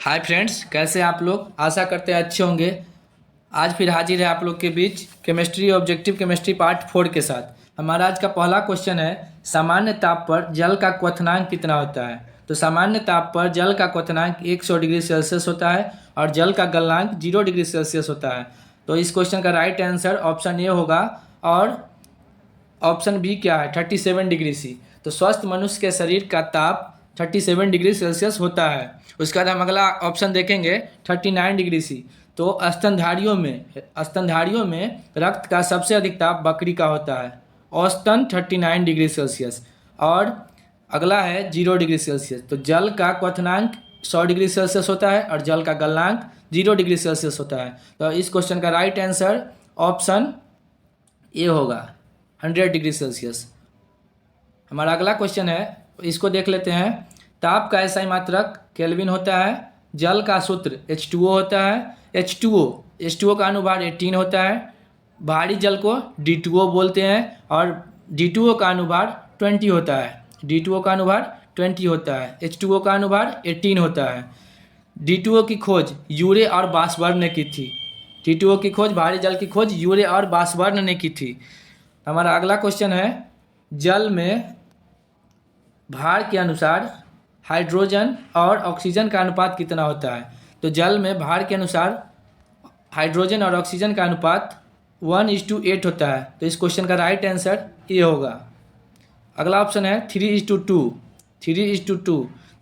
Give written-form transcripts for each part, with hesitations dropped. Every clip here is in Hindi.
हाय फ्रेंड्स, कैसे हैं आप लोग। आशा करते हैं अच्छे होंगे। आज फिर हाजिर है आप लोग के बीच केमिस्ट्री ऑब्जेक्टिव केमिस्ट्री पार्ट 4 के साथ। हमारा आज का पहला क्वेश्चन है, सामान्य ताप पर जल का क्वथनांक कितना होता है। तो सामान्य ताप पर जल का क्वथनांक 100 डिग्री सेल्सियस होता है और जल का गलनांक 0 डिग्री सेल्सियस होता है। तो इस क्वेश्चन का राइट आंसर ऑप्शन ए होगा और ऑप्शन बी क्या है, 37 डिग्री सी। तो स्वस्थ मनुष्य के शरीर का ताप 37 डिग्री सेल्सियस होता है। उसके बाद हम अगला ऑप्शन देखेंगे 39 डिग्री सी। तो स्तनधारियों में रक्त का सबसे अधिक ताप बकरी का होता है, औसतन 39 डिग्री सेल्सियस। और अगला है 0 डिग्री सेल्सियस। तो जल का क्वथनांक 100 डिग्री सेल्सियस होता है और जल का गलनांक 0 डिग्री सेल्सियस होता है। तो इस क्वेश्चन का राइट आंसर ऑप्शन ए होगा, 100 डिग्री सेल्सियस। हमारा अगला क्वेश्चन है, इसको देख लेते हैं। ताप का SI मात्रक केल्विन होता है। जल का सूत्र H2O होता है। H2O का अनुभार 18 होता है। भारी जल को D2O बोलते हैं और D2O का अनुभार 20 होता है। D2O का अनुभार 20 होता है। H2O का अनुभार 18 होता है। D2O की खोज यूरे और बासबर्न ने की थी। D2O की खोज, भारी जल की खोज यूरे और बासबर्न ने की थी। हमारा अगला क्वेश्चन है, जल में भार के अनुसार हाइड्रोजन और ऑक्सीजन का अनुपात कितना होता है। तो जल में भार के अनुसार हाइड्रोजन और ऑक्सीजन का अनुपात 1:8 होता है। तो इस क्वेश्चन का राइट आंसर ये होगा। अगला ऑप्शन है 3:2।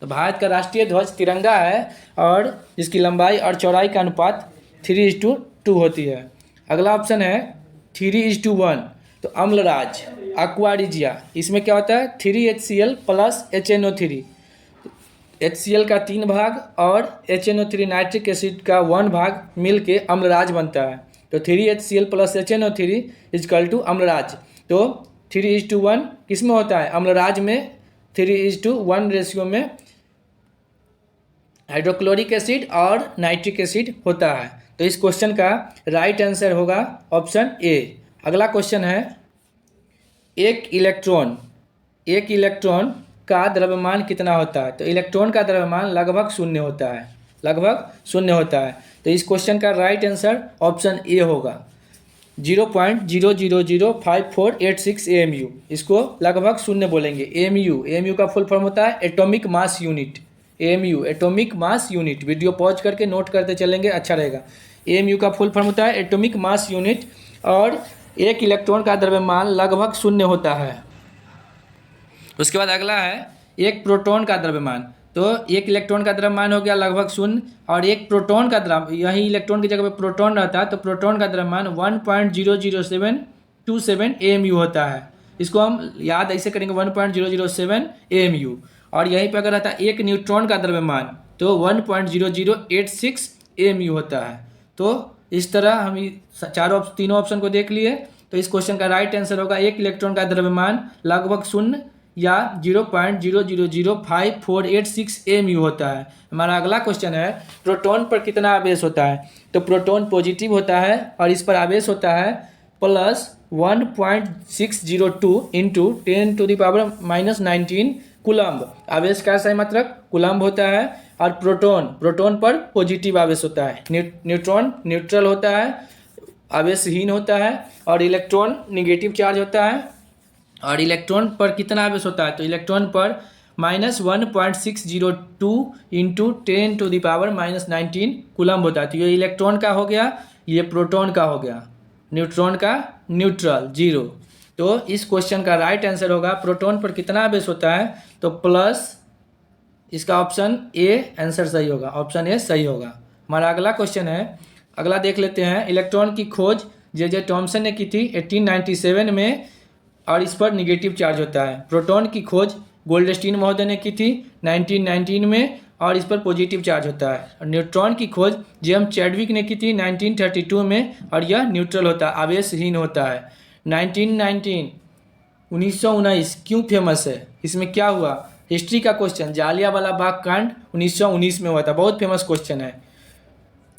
तो भारत का राष्ट्रीय ध्वज तिरंगा है और जिसकी लंबाई और चौड़ाई का अनुपात 3:2 होती है। अगला ऑप्शन है 3:1। तो अम्लराज एक्वारिजिया, इसमें क्या होता है 3HCl प्लस HNO3। HCl का 3 भाग और HNO3 नाइट्रिक एसिड का 1 भाग मिल के अम्लराज बनता है। तो 3HCl plus HNO3 is equal to Amalraj. तो 3:1 किस में होता है, अम्लराज में 3:1 रेशियो में हाइड्रोक्लोरिक एसिड और नाइट्रिक एसिड होता है। तो इस क्वेश्चन का राइट आंसर होगा ऑप्शन ए। अगला क्वेश्चन है, एक इलेक्ट्रॉन का द्रव्यमान कितना होता है। तो इलेक्ट्रॉन का द्रव्यमान लगभग शून्य होता है। तो इस क्वेश्चन का राइट आंसर ऑप्शन ए होगा, 0.0005486 AMU। इसको लगभग शून्य बोलेंगे। AMU का फुल फॉर्म होता है atomic mass unit. AMU atomic mass unit. Video pause करके नोट करते चलेंगे, अच्छा रहेगा। AMU का फुल फॉर्म होता है एटॉमिक मास यूनिट और एक इलेक्ट्रॉन का द्रव्यमान लगभग शून्य होता है। उसके बाद अगला है एक प्रोटॉन का द्रव्यमान। तो एक इलेक्ट्रॉन का द्रव्यमान हो गया लगभग शून्य और एक प्रोटॉन का यही इलेक्ट्रॉन की जगह पे प्रोटॉन रहता है तो प्रोटॉन का द्रव्यमान 1.00727 AMU होता है। इसको हम याद ऐसे करेंगे 1.007 AMU। और यहीं पे अगर रहता है एक न्यूट्रॉन का द्रव्यमान तो 1.0086 AMU होता है। तो इस तरह हम तीनों ऑप्शन को देख लिए। तो इस क्वेश्चन का राइट आंसर होगा एक इलेक्ट्रॉन का द्रव्यमान लगभग शून्य या 0.00548 AMU होता है। हमारा अगला क्वेश्चन है, प्रोटॉन पर कितना आवेश होता है। तो प्रोटॉन पॉजिटिव होता है और इस पर आवेश होता है प्लस 1.602 इंटू 10⁻⁻19 कूलम्ब। आवेश का SI मात्रक कूलम्ब होता है। और प्रोटॉन पर पॉजिटिव आवेश होता है। न्यूट्रॉन न्यूट्रल होता है, आवेशहीन होता है। और इलेक्ट्रॉन निगेटिव चार्ज होता है। और इलेक्ट्रॉन पर कितना आवेश होता है। तो इलेक्ट्रॉन पर -1.602 इंटू 10⁻⁻19 कूलम्ब होता है। तो ये इलेक्ट्रॉन का हो गया, ये प्रोटॉन का हो गया। न्यूट्रॉन का न्यूट्रल 0। तो इस क्वेश्चन का राइट आंसर होगा प्रोटॉन पर कितना आवेश होता है तो प्लस, इसका ऑप्शन ए आंसर सही होगा, ऑप्शन ए सही होगा। हमारा अगला क्वेश्चन है, अगला देख लेते हैं। इलेक्ट्रॉन की खोज जे थॉमसन ने की थी 1897 में और इस पर निगेटिव चार्ज होता है। प्रोटॉन की खोज गोल्डस्टीन महोदय ने की थी 1919 में और इस पर पॉजिटिव चार्ज होता है। और न्यूट्रॉन की खोज जेम्स चैडविक ने की थी 1932 में और यह न्यूट्रल होता है, आवेशहीन होता है। 1919 क्यों फेमस है, इसमें क्या हुआ, हिस्ट्री का क्वेश्चन, जालियांवाला बाग कांड 1919 में हुआ था, बहुत फेमस क्वेश्चन है।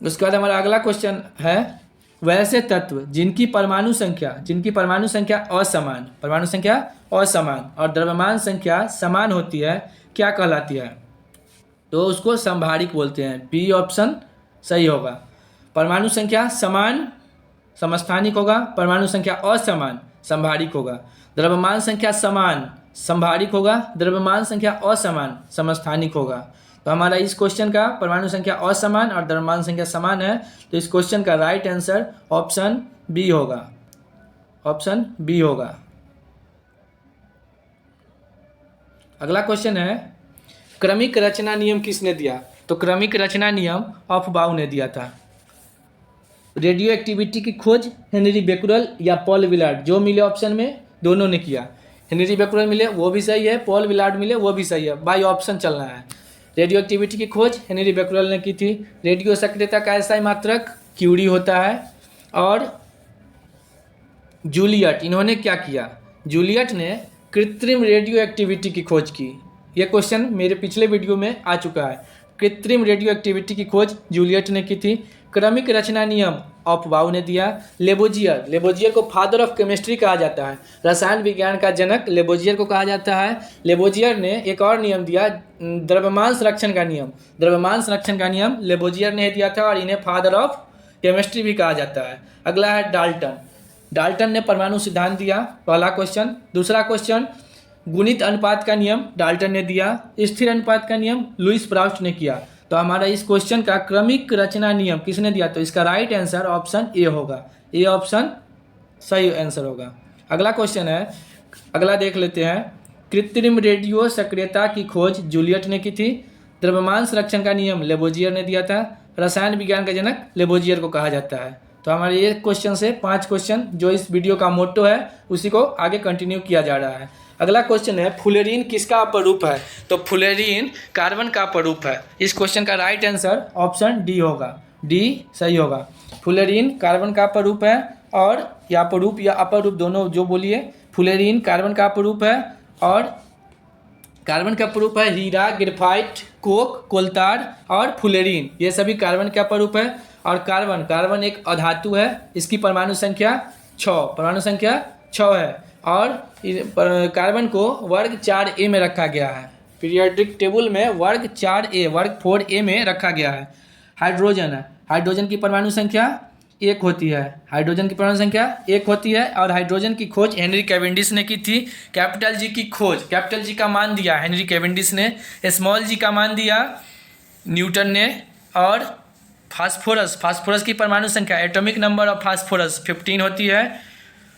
उसके बाद हमारा अगला क्वेश्चन है, वैसे तत्व जिनकी परमाणु संख्या असमान और द्रव्यमान संख्या समान होती है क्या कहलाती है। तो उसको संभारिक बोलते हैं। बी ऑप्शन सही होगा। परमाणु संख्या समान समस्थानिक होगा, परमाणु संख्या असमान संभारिक होगा। द्रव्यमान संख्या समान संभारिक होगा, द्रव्यमान संख्या असमान समस्थानिक होगा। तो हमारा इस क्वेश्चन का परमाणु संख्या असमान और द्रव्यमान संख्या समान है, तो इस क्वेश्चन का राइट आंसर ऑप्शन बी होगा, ऑप्शन बी होगा। अगला क्वेश्चन है क्रमिक रचना नियम किसने दिया? तो क्रमिक रचना नियम अफबाउ ने दिया था। रेडियो एक्टिविटी की खोज हेनरी बेकुरल या पॉल विलार्ड, जो मिले ऑप्शन में दोनों ने किया। हेनरी बेकुरल मिले वो भी सही है, पॉल विलार्ड मिले वो भी सही है, बाई ऑप्शन चलना है। रेडियो एक्टिविटी की खोज हेनरी बेकुरल ने की थी। रेडियो सक्रियता का एसआई मात्रक क्यूरी होता है। और जूलियट, इन्होंने क्या किया? जूलियट ने कृत्रिम रेडियो एक्टिविटी की खोज की। यह क्वेश्चन मेरे पिछले वीडियो में आ चुका है। कृत्रिम रेडियो एक्टिविटी की खोज जूलियट ने की थी। क्रमिक रचना नियम अफबाउ ने दिया। लेबोजियर, लेबोजियर को फादर ऑफ केमिस्ट्री कहा जाता है, रसायन विज्ञान का जनक लेबोजियर को कहा जाता है। लेबोजियर ने एक और नियम दिया, द्रव्यमान संरक्षण का नियम। द्रव्यमान संरक्षण का नियम लेबोजियर ने दिया था और इन्हें फादर ऑफ केमिस्ट्री भी कहा जाता है। अगला है डाल्टन। डाल्टन ने परमाणु सिद्धांत दिया, पहला क्वेश्चन। दूसरा क्वेश्चन, गुणित अनुपात का नियम डाल्टन ने दिया। स्थिर अनुपात का नियम लुईस प्राउस्ट ने किया। तो हमारा इस क्वेश्चन का क्रमिक रचना नियम किसने दिया? तो इसका राइट आंसर ऑप्शन ए होगा, ए ऑप्शन सही आंसर होगा। अगला क्वेश्चन है, अगला देख लेते हैं। कृत्रिम रेडियो सक्रियता की खोज जूलियट ने की थी। द्रव्यमान संरक्षण का नियम लेबोजियर ने दिया था। रसायन विज्ञान का जनक लेबोजियर को कहा जाता है। तो हमारे ये क्वेश्चन से 5 क्वेश्चन जो इस वीडियो का मोटो है उसी को आगे कंटिन्यू किया जा रहा है। अगला क्वेश्चन है फुलेरीन किसका अपरूप है? तो फुलेरीन कार्बन का अपरूप है। इस क्वेश्चन का राइट आंसर ऑप्शन डी होगा, डी सही होगा। फुलेरीन कार्बन का अपरूप है और या अपरूप या अपरूप दोनों जो बोलिए। फुलेरीन कार्बन का अपरूप है और कार्बन का अपरूप है हीरा, ग्रेफाइट, कोक, कोलतार और फुलेरीन, ये सभी कार्बन का अपरूप है। और कार्बन, कार्बन एक अधातु है, इसकी परमाणु संख्या 6, परमाणु संख्या 6 है और कार्बन को वर्ग 4a में रखा गया है। पीरियोडिक टेबल में वर्ग 4a, वर्ग 4a में रखा गया है। हाइड्रोजन है, हाइड्रोजन की परमाणु संख्या 1 होती है, हाइड्रोजन की परमाणु संख्या 1 होती है। और हाइड्रोजन की खोज हेनरी कैवेंडिश ने की थी। कैपिटल जी की खोज, कैपिटल जी का मान दिया हेनरी कैवेंडिश ने, स्मॉल जी का मान दिया न्यूटन ने। और फास्फोरस, फास्फोरस की परमाणु संख्या, एटॉमिक नंबर ऑफ फास्फोरस 15 होती है।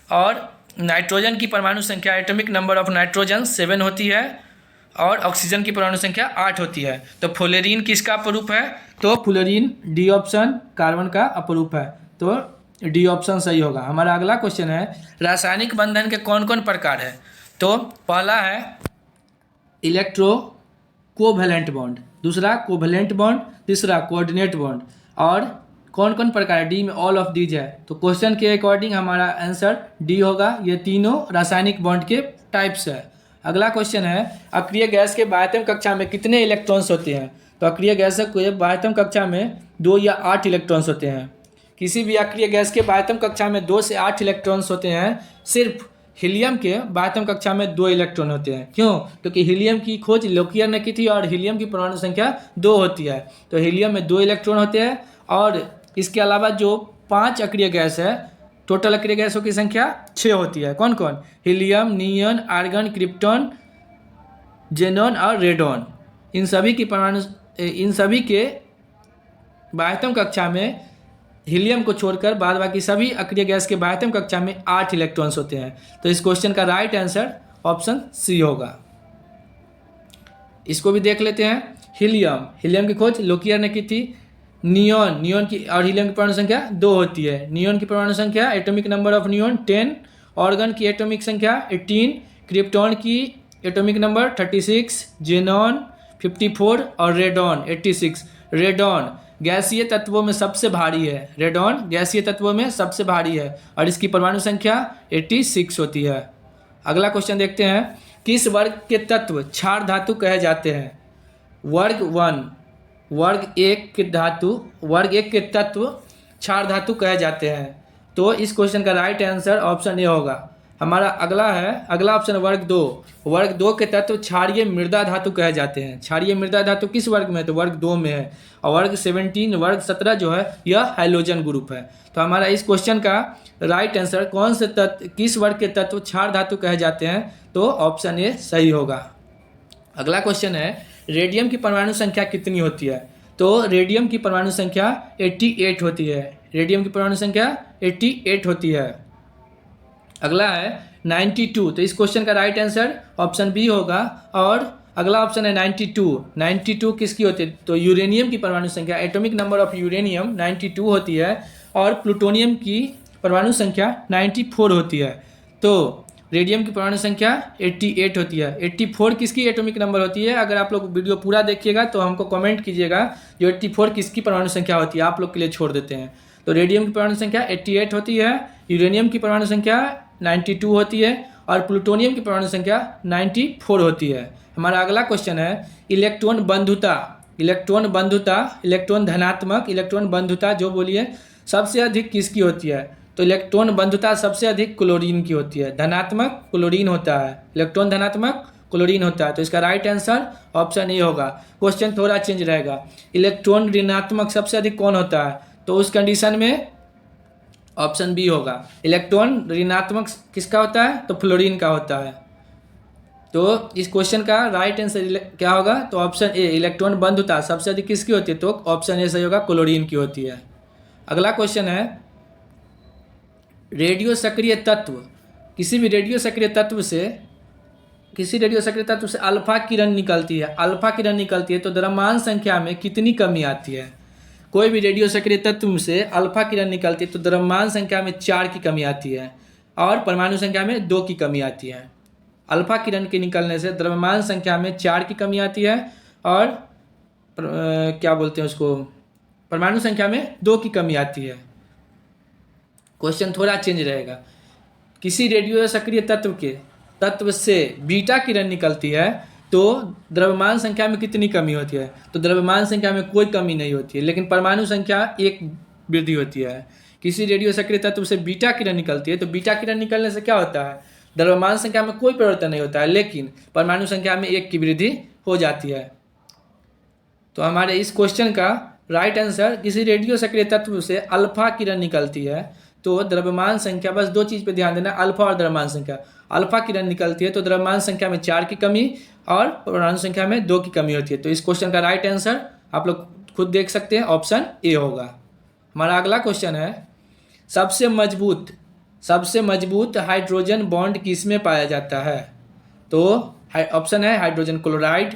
और नाइट्रोजन की परमाणु संख्या, एटॉमिक नंबर ऑफ नाइट्रोजन 7 होती है। और ऑक्सीजन की परमाणु संख्या 8 होती है। तो फ्लोरीन किसका अपरूप है? तो फ्लोरीन डी ऑप्शन कार्बन का अपरूप है, तो डी ऑप्शन सही होगा। हमारा अगला क्वेश्चन है रासायनिक बंधन के कौन कौन प्रकार है? तो पहला है इलेक्ट्रो कोवैलेंट बॉन्ड, दूसरा कोवैलेंट बॉन्ड, तीसरा कोऑर्डिनेट बॉन्ड। और कौन कौन प्रकार है? डी में ऑल ऑफ दीज है। तो क्वेश्चन के अकॉर्डिंग हमारा आंसर डी होगा। ये तीनों रासायनिक बॉन्ड के टाइप्स है। अगला क्वेश्चन है अक्रिय गैस के बाह्यतम कक्षा में कितने इलेक्ट्रॉन्स होते हैं? तो अक्रिय गैस के बाह्यतम कक्षा में 2 या 8 इलेक्ट्रॉन्स होते हैं। किसी भी अक्रिय गैस के बाह्यतम कक्षा में 2 से 8 इलेक्ट्रॉन्स होते हैं। सिर्फ हीलियम के बाह्यतम कक्षा में 2 इलेक्ट्रॉन होते हैं। क्यों? क्योंकि हीलियम की खोज लोकियर ने की थी और हीलियम की परमाणु संख्या 2 होती है, तो हीलियम में 2 इलेक्ट्रॉन होते हैं। और इसके अलावा जो 5 अक्रिय गैस है, टोटल अक्रिय गैसों की संख्या 6 होती है। कौन कौन? Helium, neon, argon, krypton, xenon और रेडॉन। इन सभी की परमाणु, इन सभी के बाह्यतम कक्षा में हीलियम को छोड़कर बाद बाकी सभी अक्रिय गैस के बाह्यतम कक्षा में 8 इलेक्ट्रॉन्स होते हैं। तो इस क्वेश्चन का राइट आंसर ऑप्शन सी होगा। इसको भी देख लेते हैं। हीलियम, हीलियम की खोज लोकियर ने की थी। नियॉन, नियॉन की और हीलियम की परमाणु संख्या 2 होती है। नियॉन की परमाणु संख्या, atomic number of neon 10, organ की एटॉमिक संख्या 18, क्रिप्टॉन की एटॉमिक नंबर 36, जेनॉन 54 और रेडॉन 86। रेडॉन गैसीय तत्वों में सबसे भारी है, रेडॉन गैसीय तत्वों में सबसे भारी है और इसकी परमाणु संख्या 86 होती है। अगला क्वेश्चन देखते हैं किस वर्ग के तत्व क्षार धातु कहे जाते हैं? वर्ग 1, वर्ग 1 के धातु, वर्ग 1 के तत्व क्षार धातु कहे जाते हैं। तो इस क्वेश्चन का राइट आंसर ऑप्शन ए होगा, हमारा अगला ऑप्शन वर्ग 2। वर्ग 2 के तत्व क्षारीय मृदा धातु कहे जाते हैं। क्षारीय मृदा धातु किस वर्ग में है? तो वर्ग 2 में है। और वर्ग 17 जो है यह हाइड्रोजन ग्रुप है। तो हमारा इस क्वेश्चन का राइट आंसर कौन से तत्व, किस वर्ग के तत्व क्षार धातु कहे जाते हैं? तो ऑप्शन ए सही होगा। अगला क्वेश्चन है रेडियम की परमाणु संख्या कितनी होती है? तो रेडियम की परमाणु संख्या 88 होती है। रेडियम की परमाणु संख्या 88 होती है। अगला है 92। तो इस क्वेश्चन का राइट आंसर ऑप्शन बी होगा। और अगला ऑप्शन है 92। 92 किसकी होती है? तो यूरेनियम की परमाणु संख्या, एटॉमिक नंबर ऑफ यूरेनियम 92 होती है। और प्लूटोनियम की परमाणु संख्या 94 होती है। तो रेडियम की परमाणु संख्या 88 होती है। 84 किसकी एटॉमिक नंबर होती है? अगर आप लोग वीडियो पूरा देखिएगा तो हमको कमेंट कीजिएगा जो 84 किसकी परमाणु संख्या होती है, आप लोग के लिए छोड़ देते हैं। तो रेडियम की परमाणु संख्या 88 होती है, यूरेनियम की परमाणु संख्या 92 होती है और प्लूटोनियम की परमाणु संख्या 94 होती है। हमारा अगला क्वेश्चन है इलेक्ट्रॉन बंधुता। इलेक्ट्रॉन धनात्मक इलेक्ट्रॉन बंधुता जो बोलिए सबसे अधिक किसकी होती है? तो इलेक्ट्रॉन बंधुता सबसे अधिक क्लोरीन की होती है। धनात्मक क्लोरीन होता है, इलेक्ट्रॉन धनात्मक क्लोरीन होता है। तो इसका राइट आंसर ऑप्शन ए होगा। क्वेश्चन थोड़ा चेंज रहेगा। इलेक्ट्रॉन ऋणात्मक सबसे अधिक कौन होता है? तो उस कंडीशन में ऑप्शन बी होगा। इलेक्ट्रॉन ऋणात्मक किसका होता है? तो फ्लोरीन का होता है। तो इस क्वेश्चन का राइट आंसर क्या होगा? तो ऑप्शन ए, इलेक्ट्रॉन बंधुता सबसे अधिक किसकी होती है? तो ऑप्शन ए सही होगा, क्लोरीन की होती है। अगला क्वेश्चन है रेडियो सक्रिय तत्व। किसी रेडियो सक्रिय तत्व से अल्फा किरण निकलती है। अल्फा किरण निकलती है तो द्रव्यमान संख्या में कितनी कमी आती है? कोई भी रेडियो सक्रिय तत्व से अल्फा किरण निकलती है तो द्रव्यमान संख्या में 4 की कमी आती है और परमाणु संख्या में 2 की कमी आती है। अल्फा किरण के निकलने से द्रव्यमान संख्या में 4 की कमी आती है और क्या बोलते हैं उसको, परमाणु संख्या में 2 की कमी आती है। क्वेश्चन थोड़ा चेंज रहेगा। किसी रेडियो सक्रिय तत्व से बीटा किरण निकलती है तो द्रव्यमान संख्या में कितनी कमी होती है? तो द्रव्यमान संख्या में कोई कमी नहीं होती है, लेकिन परमाणु संख्या 1 वृद्धि होती है। किसी रेडियो सक्रिय तत्व से बीटा किरण निकलती है तो बीटा किरण निकलने से क्या होता है? द्रव्यमान संख्या में कोई परिवर्तन नहीं होता है, लेकिन परमाणु संख्या में 1 की वृद्धि हो जाती है। तो हमारे इस क्वेश्चन का राइट आंसर, किसी रेडियो सक्रिय तत्व से अल्फा किरण निकलती है तो द्रव्यमान संख्या, बस 2 चीज़ पे ध्यान देना, अल्फा और द्रव्यमान संख्या। अल्फा किरण निकलती है तो द्रव्यमान संख्या में 4 की कमी और परमाणु संख्या में 2 की कमी होती है। तो इस क्वेश्चन का राइट आंसर आप लोग खुद देख सकते हैं, ऑप्शन ए होगा। हमारा अगला क्वेश्चन है सबसे मजबूत हाइड्रोजन बॉन्ड किसमें पाया जाता है? तो ऑप्शन है hydrogen chloride,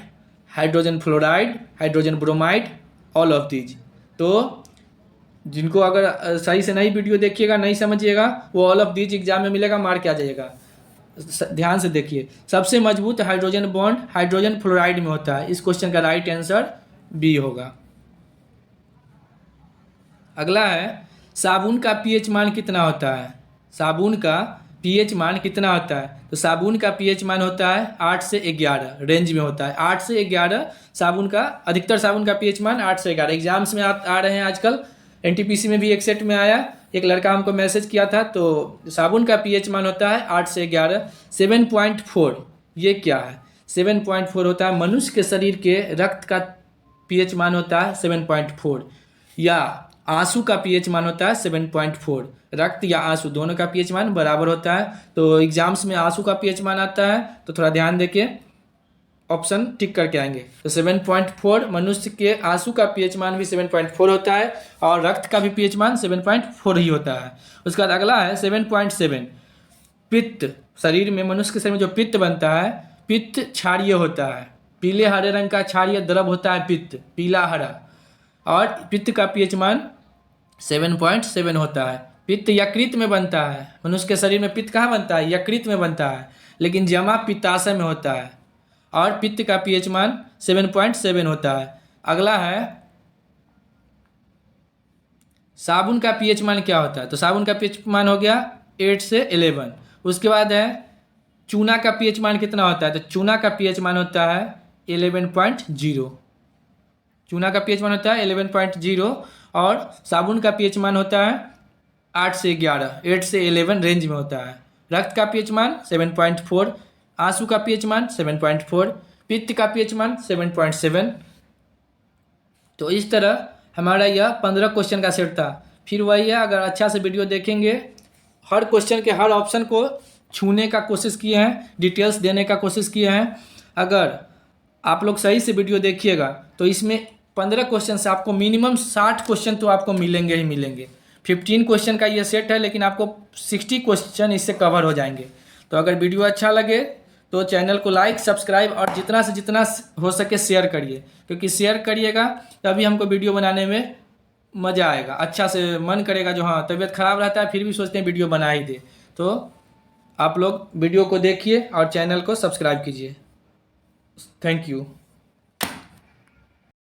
hydrogen fluoride, hydrogen bromide, all of these. तो जिनको अगर सही से नहीं वीडियो देखिएगा, नहीं समझिएगा, वो ऑल ऑफ दीज एग्जाम में मिलेगा, मार के आ जाइएगा। ध्यान से देखिए, सबसे मजबूत हाइड्रोजन बॉन्ड हाइड्रोजन फ्लोराइड में होता है। इस क्वेश्चन का राइट आंसर बी होगा। अगला है साबुन का पीएच मान कितना होता है? साबुन का पीएच मान कितना होता है? तो साबुन का पीएच मान होता है 8 से 11 रेंज में होता है। 8 से 11 साबुन का, अधिकतर साबुन का पीएच मान 8 से 11 एग्जाम्स में आ रहे हैं आजकल। एनटीपीसी में भी एक सेट में आया, एक लड़का हमको मैसेज किया था। तो साबुन का पीएच मान होता है 8 से 11। 7.4 ये क्या है? 7.4 होता है मनुष्य के शरीर के रक्त का पीएच मान होता है 7.4, या आंसू का पीएच मान होता है 7.4। रक्त या आंसू दोनों का पीएच मान बराबर होता है। तो एग्जाम्स में आंसू का पीएच मान आता है, तो थोड़ा ध्यान देके ऑप्शन टिक करके आएंगे। तो 7.4, मनुष्य के आंसू का पीएच मान भी 7.4 होता है और रक्त का भी पीएच मान 7.4 ही होता है। उसके बाद अगला है 7.7 पित्त। शरीर में, मनुष्य के शरीर में जो पित्त बनता है, पित्त क्षारीय होता है। पीले हरे रंग का क्षारीय द्रव होता है पित्त, पीला हरा, और पित्त का पीएच मान 7.7 होता है। पित्त यकृत में बनता है। मनुष्य के शरीर में पित्त कहाँ बनता है? यकृत में बनता है, लेकिन जमा पित्ताशय में होता है और पित्त का पीएच मान 7.7 होता है। अगला है साबुन का पीएच मान क्या होता है? तो साबुन का पीएच मान हो गया 8 से 11। उसके बाद है चूना का पीएच मान कितना होता है? तो चूना का पीएच मान होता है 11.0। चूना का पीएच मान होता है 11.0 और साबुन का पीएच मान होता है 8 से 11, 8 से 11 रेंज में होता है। रक्त का पीएच मान 7.4, आंसू का पीएच मान 7.4, पित्त का पीएच मान 7.7। तो इस तरह हमारा यह 15 क्वेश्चन का सेट था। फिर वही है, अगर अच्छा से वीडियो देखेंगे, हर क्वेश्चन के हर ऑप्शन को छूने का कोशिश किए हैं, डिटेल्स देने का कोशिश किए हैं। अगर आप लोग सही से वीडियो देखिएगा तो इसमें 15 क्वेश्चन से आपको मिनिमम 60 क्वेश्चन तो आपको मिलेंगे ही मिलेंगे। 15 क्वेश्चन का ये सेट है, लेकिन आपको 60 क्वेश्चन इससे कवर हो जाएंगे। तो अगर वीडियो अच्छा लगे तो चैनल को लाइक, सब्सक्राइब और जितना से जितना हो सके शेयर करिए, क्योंकि शेयर करिएगा तभी हमको वीडियो बनाने में मज़ा आएगा, अच्छा से मन करेगा। जो हाँ तबीयत ख़राब रहता है फिर भी सोचते हैं वीडियो बना ही दे। तो आप लोग वीडियो को देखिए और चैनल को सब्सक्राइब कीजिए। Thank you.